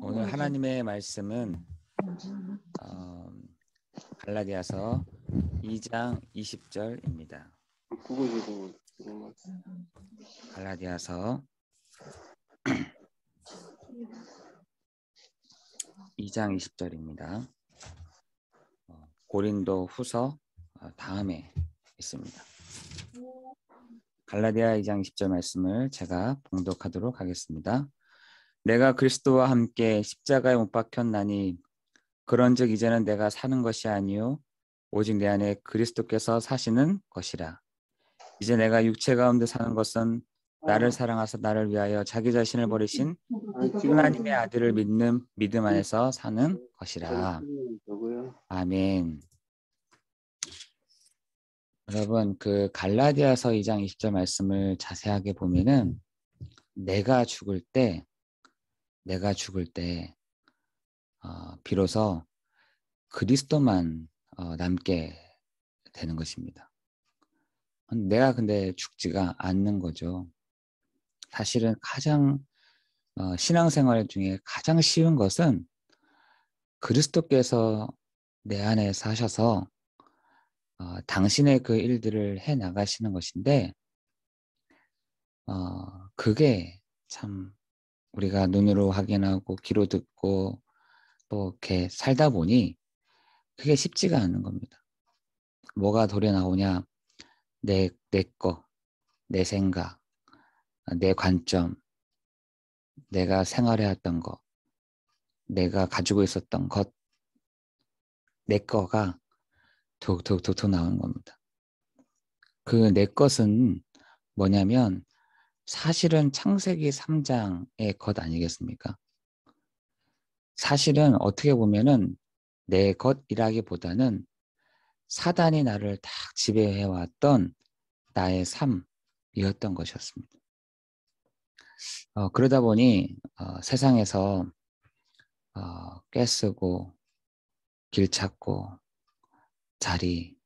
오늘 하나님의 말씀은 갈라디아서 2장 20절입니다. 갈라디아서 2장 20절입니다. 고린도 후서 다음에 있습니다. 갈라디아 2장 20절 말씀을 제가 봉독하도록 하겠습니다. 내가 그리스도와 함께 십자가에 못 박혔나니 그런즉 이제는 내가 사는 것이 아니요 오직 내 안에 그리스도께서 사시는 것이라. 이제 내가 육체 가운데 사는 것은 나를 사랑하사 나를 위하여 자기 자신을 버리신 하나님의 아들을 믿는 믿음 안에서 사는 것이라. 아멘. 여러분, 그 갈라디아서 2장 20절 말씀을 자세하게 보면은 내가 죽을 때 비로소 그리스도만 남게 되는 것입니다. 내가 근데 죽지가 않는 거죠. 사실은 가장 신앙생활 중에 가장 쉬운 것은 그리스도께서 내 안에 사셔서 당신의 그 일들을 해 나가시는 것인데 그게 참 우리가 눈으로 확인하고 귀로 듣고 또 이렇게 살다 보니 그게 쉽지가 않은 겁니다. 뭐가 도래 나오냐? 내 거, 내 생각, 내 관점, 내가 생활해왔던 거, 내가 가지고 있었던 것, 내 거가 툭툭툭툭 나오는 겁니다. 그 내 것은 뭐냐면 사실은 창세기 3장의 것 아니겠습니까? 사실은 어떻게 보면은 내 것이라기보다는 사단이 나를 딱 지배해왔던 나의 삶이었던 것이었습니다. 그러다 보니 세상에서 꿰쓰고 길 찾고 자리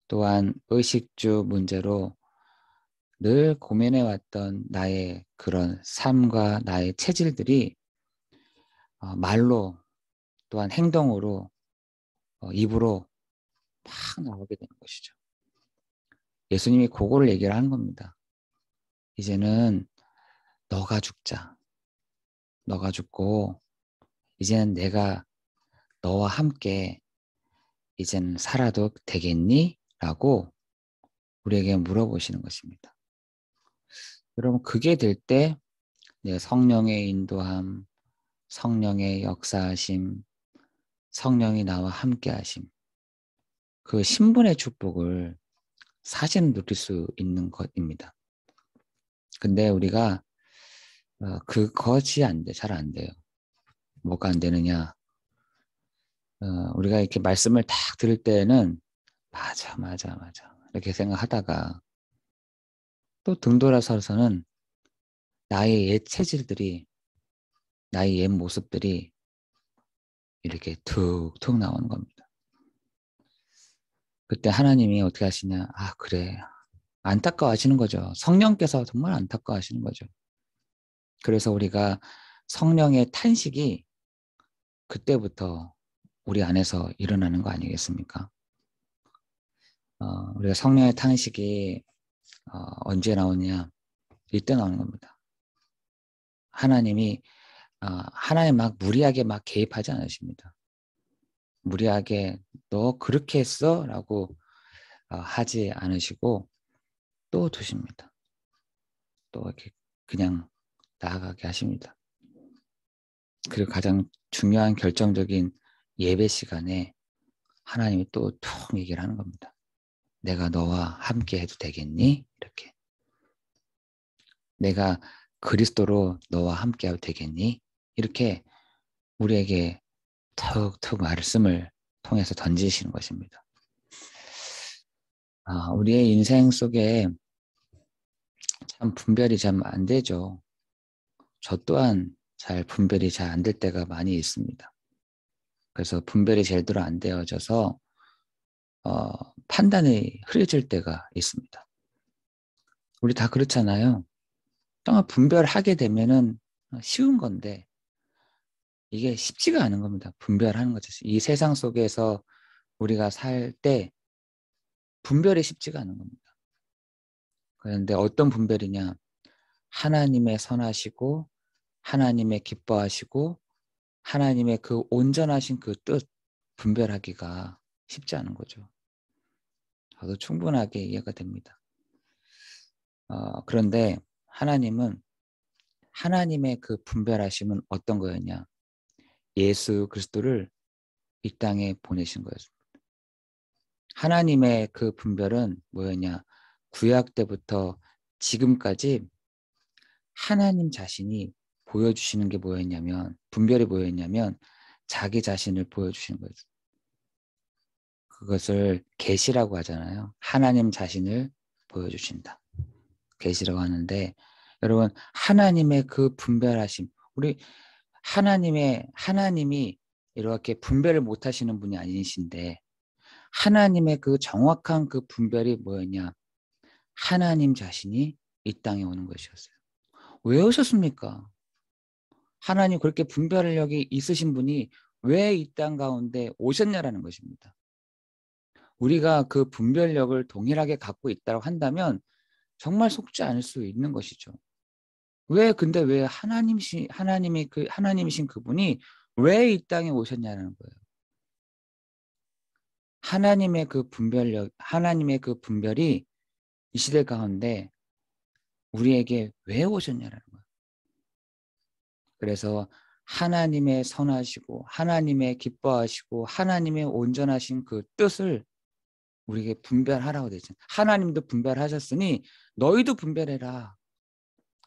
또한 의식주 문제로 늘 고민해왔던 나의 그런 삶과 나의 체질들이 말로 또한 행동으로 입으로 막 나오게 되는 것이죠. 예수님이 그거를 얘기를 하는 겁니다. 이제는 너가 죽자. 너가 죽고 이제는 내가 너와 함께 이제는 살아도 되겠니? 라고 우리에게 물어보시는 것입니다. 여러분 그게 될 때 성령의 인도함, 성령의 역사하심, 성령이 나와 함께하심 그 신분의 축복을 사실 누릴 수 있는 것입니다. 근데 우리가 그것이 잘 안 돼요. 뭐가 안 되느냐? 우리가 이렇게 말씀을 딱 들을 때는 맞아 이렇게 생각하다가 또 등 돌아서서는 나의 옛 체질들이 나의 옛 모습들이 이렇게 툭툭 나오는 겁니다. 그때 하나님이 어떻게 하시냐? 그래. 안타까워하시는 거죠. 성령께서 정말 안타까워하시는 거죠. 그래서 우리가 성령의 탄식이 그때부터 우리 안에서 일어나는 거 아니겠습니까? 우리가 성령의 탄식이 언제 나오냐? 이때 나오는 겁니다. 하나님이 하나님 막 무리하게 막 개입하지 않으십니다. 무리하게 너 그렇게 했어? 라고 하지 않으시고 또 두십니다. 또 이렇게 그냥 나아가게 하십니다. 그리고 가장 중요한 결정적인 예배 시간에 하나님이 또 툭 얘기를 하는 겁니다. 내가 너와 함께 해도 되겠니? 이렇게. 내가 그리스도로 너와 함께 해도 되겠니? 이렇게 우리에게 툭툭 말씀을 통해서 던지시는 것입니다. 우리의 인생 속에 참 분별이 참 안 되죠. 저 또한 잘 분별이 잘 안 될 때가 많이 있습니다. 그래서 분별이 제대로 안 되어져서 판단이 흐려질 때가 있습니다. 우리 다 그렇잖아요. 정말 분별하게 되면은 쉬운 건데 이게 쉽지가 않은 겁니다. 분별하는 거죠. 이 세상 속에서 우리가 살 때 분별이 쉽지가 않은 겁니다. 그런데 어떤 분별이냐? 하나님의 선하시고 하나님의 기뻐하시고 하나님의 그 온전하신 그 뜻 분별하기가 쉽지 않은 거죠. 저도 충분하게 이해가 됩니다. 그런데 하나님은 하나님의 그 분별하심은 어떤 거였냐? 예수 그리스도를 이 땅에 보내신 거였습니다. 하나님의 그 분별은 뭐였냐? 구약 때부터 지금까지 하나님 자신이 보여주시는 게 뭐였냐면, 분별이 뭐였냐면 자기 자신을 보여주시는 거예요. 그것을 계시라고 하잖아요. 하나님 자신을 보여주신다. 계시라고 하는데, 여러분 하나님의 그 분별하심, 우리 하나님이 이렇게 분별을 못 하시는 분이 아니신데, 하나님의 그 정확한 그 분별이 뭐였냐? 하나님 자신이 이 땅에 오는 것이었어요. 왜 오셨습니까? 하나님 그렇게 분별력이 있으신 분이 왜 이 땅 가운데 오셨냐라는 것입니다. 우리가 그 분별력을 동일하게 갖고 있다고 한다면 정말 속지 않을 수 있는 것이죠. 근데 왜 하나님이신 그분이 왜 이 땅에 오셨냐는 거예요. 하나님의 그 분별이 이 시대 가운데 우리에게 왜 오셨냐라는 거예요. 그래서 하나님의 선하시고 하나님의 기뻐하시고 하나님의 온전하신 그 뜻을 우리에게 분별하라고 되죠. 하나님도 분별하셨으니 너희도 분별해라.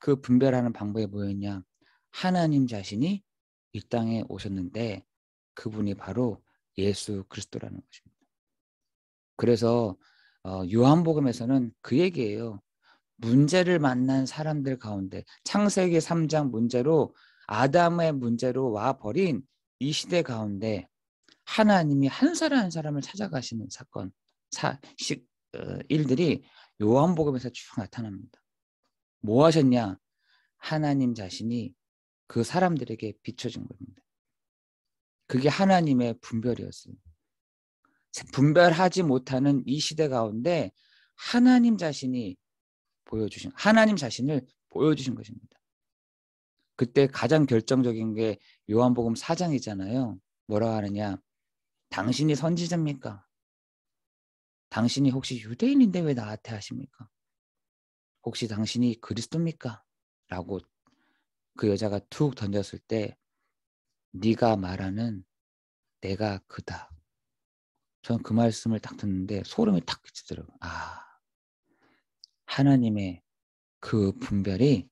그 분별하는 방법이 뭐였냐? 하나님 자신이 이 땅에 오셨는데 그분이 바로 예수 그리스도라는 것입니다. 그래서 요한복음에서는 그 얘기예요. 문제를 만난 사람들 가운데 창세기 3장 문제로 아담의 문제로 와버린 이 시대 가운데 하나님이 한 사람 한 사람을 찾아가시는 사건, 일들이 요한복음에서 쭉 나타납니다. 뭐 하셨냐? 하나님 자신이 그 사람들에게 비춰준 겁니다. 그게 하나님의 분별이었어요. 분별하지 못하는 이 시대 가운데 하나님 자신을 보여주신 것입니다. 그때 가장 결정적인 게 요한복음 4장이잖아요. 뭐라 하느냐? 당신이 선지자입니까? 당신이 혹시 유대인인데 왜 나한테 하십니까? 혹시 당신이 그리스도입니까? 라고 그 여자가 툭 던졌을 때 네가 말하는 내가 그다. 저는 그 말씀을 딱 듣는데 소름이 탁 끼치더라고요. 하나님의 그 분별이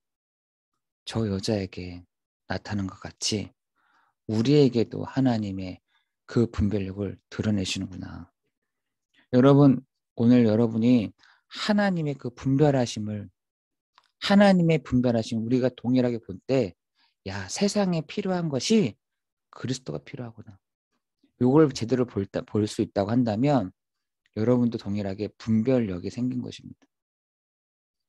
저 여자에게 나타난 것 같이 우리에게도 하나님의 그 분별력을 드러내시는구나. 여러분, 오늘 여러분이 하나님의 그 하나님의 분별하심 우리가 동일하게 볼 때, 세상에 필요한 것이 그리스도가 필요하구나. 이걸 제대로 볼 수 있다고 한다면 여러분도 동일하게 분별력이 생긴 것입니다.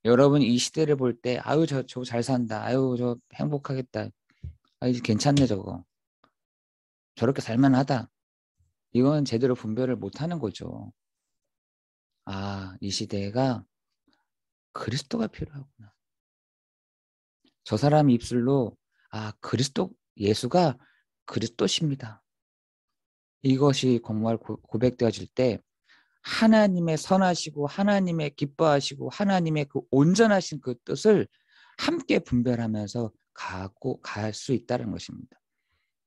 여러분 이 시대를 볼 때, 아유, 저 잘 산다. 아유, 저 행복하겠다. 아유, 괜찮네, 저거. 저렇게 살만하다. 이건 제대로 분별을 못 하는 거죠. 이 시대가 그리스도가 필요하구나. 저 사람 입술로, 예수가 그리스도십니다. 이것이 정말 고백되어질 때 하나님의 선하시고 하나님의 기뻐하시고 하나님의 그 온전하신 그 뜻을 함께 분별하면서 갈 수 있다는 것입니다.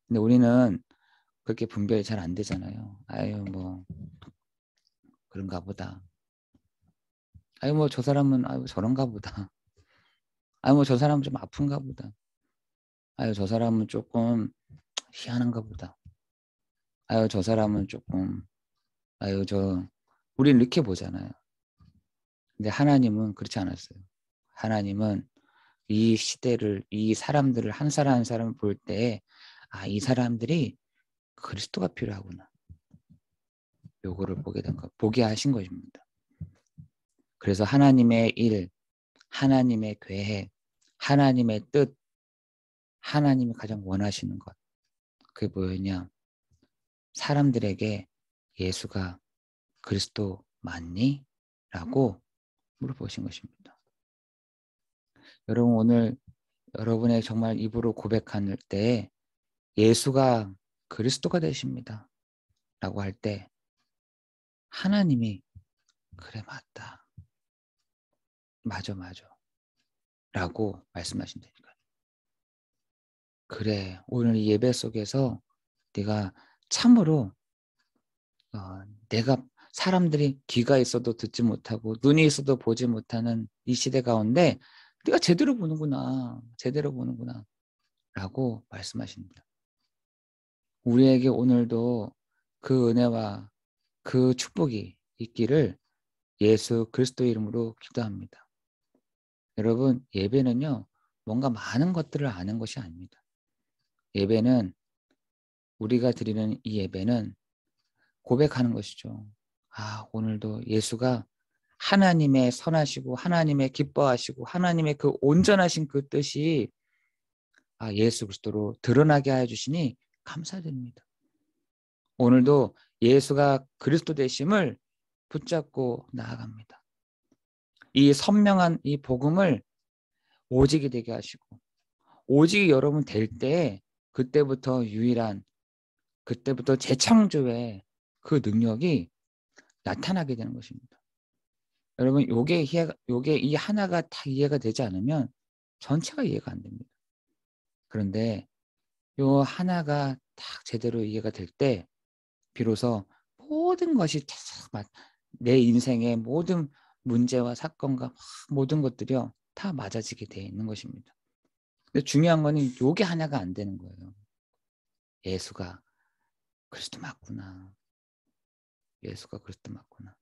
근데 우리는 그렇게 분별이 잘 안 되잖아요. 아유, 뭐 그런가 보다. 아유, 뭐 저 사람은 저런가 보다. 아유, 뭐 저 사람은 좀 아픈가 보다. 아유, 저 사람은 조금 희한한가 보다. 아유, 저 사람은 조금 아유, 우리는 이렇게 보잖아요. 근데 하나님은 그렇지 않았어요. 하나님은 이 시대를, 이 사람들을 한 사람 한 사람을 볼 때, 이 사람들이 그리스도가 필요하구나. 요거를 보게 하신 것입니다. 그래서 하나님의 일, 하나님의 계획, 하나님의 뜻, 하나님이 가장 원하시는 것. 그게 뭐였냐? 사람들에게 예수가 그리스도 맞니? 라고 물어보신 것입니다. 여러분 오늘 여러분의 정말 입으로 고백할 때 예수가 그리스도가 되십니다. 라고 할 때 하나님이 그래 맞다. 맞아 맞아. 라고 말씀하신다니까요. 그래 오늘 이 예배 속에서 네가 참으로 내가 사람들이 귀가 있어도 듣지 못하고 눈이 있어도 보지 못하는 이 시대 가운데 네가 제대로 보는구나. 제대로 보는구나. 라고 말씀하십니다. 우리에게 오늘도 그 은혜와 그 축복이 있기를 예수 그리스도 이름으로 기도합니다. 여러분 예배는요. 뭔가 많은 것들을 아는 것이 아닙니다. 예배는 우리가 드리는 이 예배는 고백하는 것이죠. 오늘도 예수가 하나님의 선하시고 하나님의 기뻐하시고 하나님의 그 온전하신 그 뜻이 예수 그리스도로 드러나게 하여 주시니 감사드립니다. 오늘도 예수가 그리스도 되심을 붙잡고 나아갑니다. 이 선명한 이 복음을 오직이 되게 하시고 오직이 여러분 될 때 그때부터 유일한 그때부터 재창조의 그 능력이 나타나게 되는 것입니다. 여러분 요게 이 하나가 다 이해가 되지 않으면 전체가 이해가 안 됩니다. 그런데 요 하나가 딱 제대로 이해가 될 때 비로소 모든 것이 내 인생의 모든 문제와 사건과 모든 것들이요 다 맞아지게 되어 있는 것입니다. 근데 중요한 거는 요게 하나가 안 되는 거예요. 예수가 그리스도 맞구나. 예수가 그리스도 맞구나.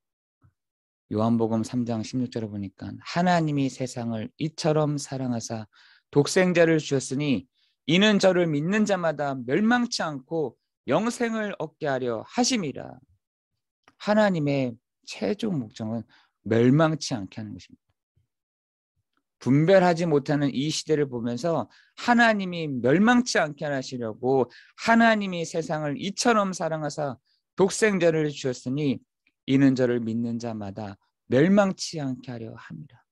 요한복음 3장 16절에 보니까 하나님이 세상을 이처럼 사랑하사 독생자를 주셨으니 이는 저를 믿는 자마다 멸망치 않고 영생을 얻게 하려 하심이라. 하나님의 최종 목적은 멸망치 않게 하는 것입니다. 분별하지 못하는 이 시대를 보면서 하나님이 멸망치 않게 하시려고 하나님이 세상을 이처럼 사랑하사 독생자를 주셨으니 이는 저를 믿는 자마다 멸망치 않게 하려 함이라.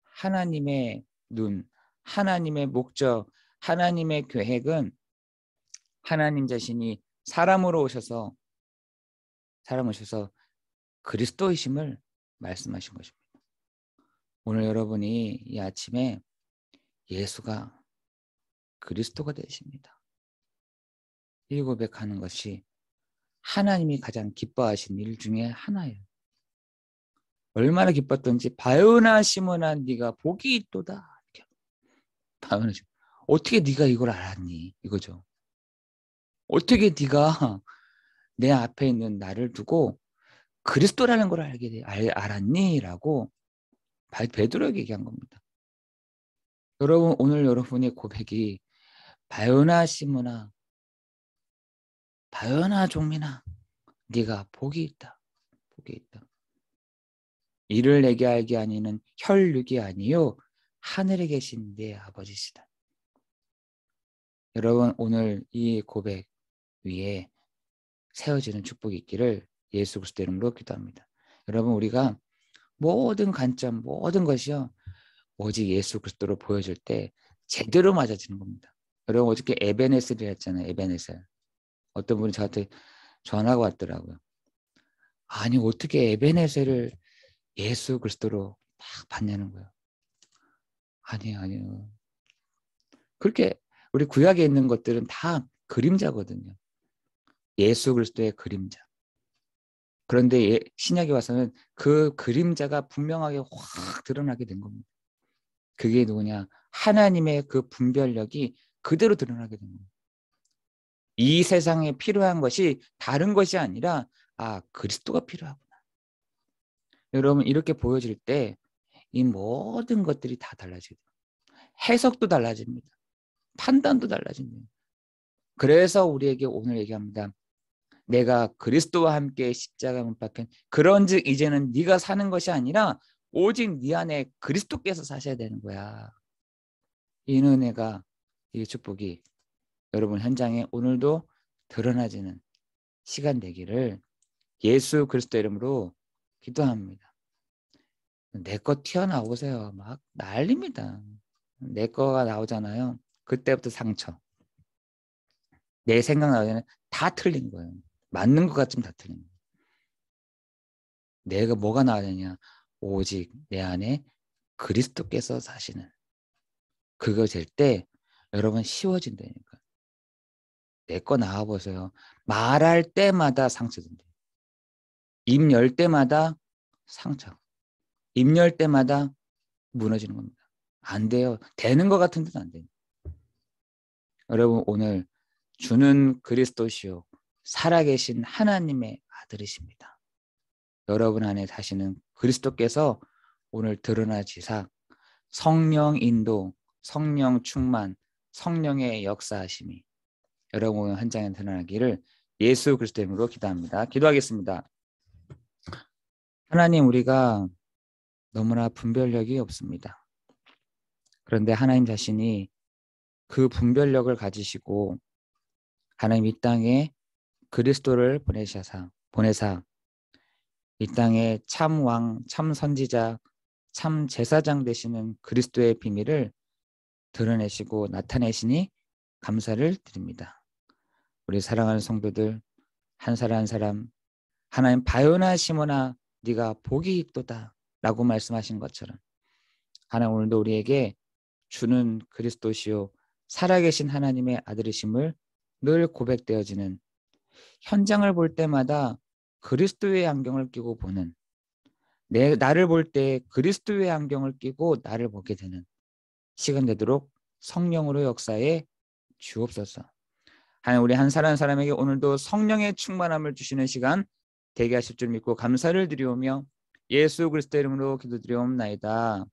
하나님의 눈, 하나님의 목적, 하나님의 계획은 하나님 자신이 사람으로 오셔서 그리스도이심을 말씀하신 것입니다. 오늘 여러분이 이 아침에 예수가 그리스도가 되십니다. 이 고백하는 것이 하나님이 가장 기뻐하신 일 중에 하나예요. 얼마나 기뻤던지 바요나 시몬아 네가 복이 있도다. 바요나 시몬 어떻게 네가 이걸 알았니? 이거죠. 어떻게 네가 내 앞에 있는 나를 두고 그리스도라는 걸 알았니? 라고 베드로에게 얘기한 겁니다. 여러분 오늘 여러분의 고백이 바요나 시몬아 바요나 종민아 네가 복이 있다. 복이 있다. 이를 내게 알게 하니는 혈육이 아니요 하늘에 계신 내 아버지시다. 여러분 오늘 이 고백 위에 세워지는 축복이 있기를 예수 그리스도 이름으로 기도합니다. 여러분 우리가 모든 관점 모든 것이요 오직 예수 그리스도로 보여줄 때 제대로 맞아지는 겁니다. 여러분 어저께 에베네셀이라 했잖아요. 에베네셀. 어떤 분이 저한테 전화가 왔더라고요. 아니 어떻게 에베네셀을 예수 그리스도로 딱 봤냐는 거예요. 아니요. 그렇게 우리 구약에 있는 것들은 다 그림자거든요. 예수 그리스도의 그림자. 그런데 신약에 와서는 그 그림자가 분명하게 확 드러나게 된 겁니다. 그게 누구냐? 하나님의 그 분별력이 그대로 드러나게 된 겁니다. 이 세상에 필요한 것이 다른 것이 아니라 그리스도가 필요하구나. 여러분 이렇게 보여질 때 이 모든 것들이 다 달라지게 돼요. 해석도 달라집니다. 판단도 달라집니다. 그래서 우리에게 오늘 얘기합니다. 내가 그리스도와 함께 십자가 못 박힌 그런즉 이제는 네가 사는 것이 아니라 오직 네 안에 그리스도께서 사셔야 되는 거야. 이 은혜가 이 축복이 여러분 현장에 오늘도 드러나지는 시간 되기를 예수 그리스도 이름으로 기도합니다. 내 거 튀어나오세요. 막 난립니다. 내 거가 나오잖아요. 그때부터 상처. 내 생각 나오잖아요. 다 틀린 거예요. 맞는 것 같지만 다 틀린 거예요. 내가 뭐가 나와야 되냐. 오직 내 안에 그리스도께서 사시는. 그거 될 때 여러분 쉬워진다니까. 내 거 나와보세요. 말할 때마다 상처된다. 입 열 때마다 상처. 입 열 때마다 무너지는 겁니다. 안 돼요. 되는 것 같은데도 안 돼요. 여러분 오늘 주는 그리스도시요 살아계신 하나님의 아들이십니다. 여러분 안에 사시는 그리스도께서 오늘 드러나지사 성령 인도, 성령 충만, 성령의 역사하심이 여러분 오늘 현장에 드러나기를 예수 그리스도의 이름으로 기도합니다. 기도하겠습니다. 하나님 우리가 너무나 분별력이 없습니다. 그런데 하나님 자신이 그 분별력을 가지시고 하나님 이 땅에 그리스도를 보내사 이 땅에 참 왕, 참 선지자, 참 제사장 되시는 그리스도의 비밀을 드러내시고 나타내시니 감사를 드립니다. 우리 사랑하는 성도들 한 사람 한 사람 하나님 바요나 시모나 네가 복이 있도다 라고 말씀하신 것처럼 하나님 오늘도 우리에게 주는 그리스도시요 살아계신 하나님의 아들이심을 늘 고백되어지는 현장을 볼 때마다 그리스도의 안경을 끼고 보는 나를 볼 때 그리스도의 안경을 끼고 나를 보게 되는 시간 되도록 성령으로 역사에 주옵소서. 하나님 우리 한 사람 한 사람에게 오늘도 성령의 충만함을 주시는 시간 되게 하실 줄 믿고 감사를 드리오며 예수 그리스도 이름으로 기도드리옵나이다.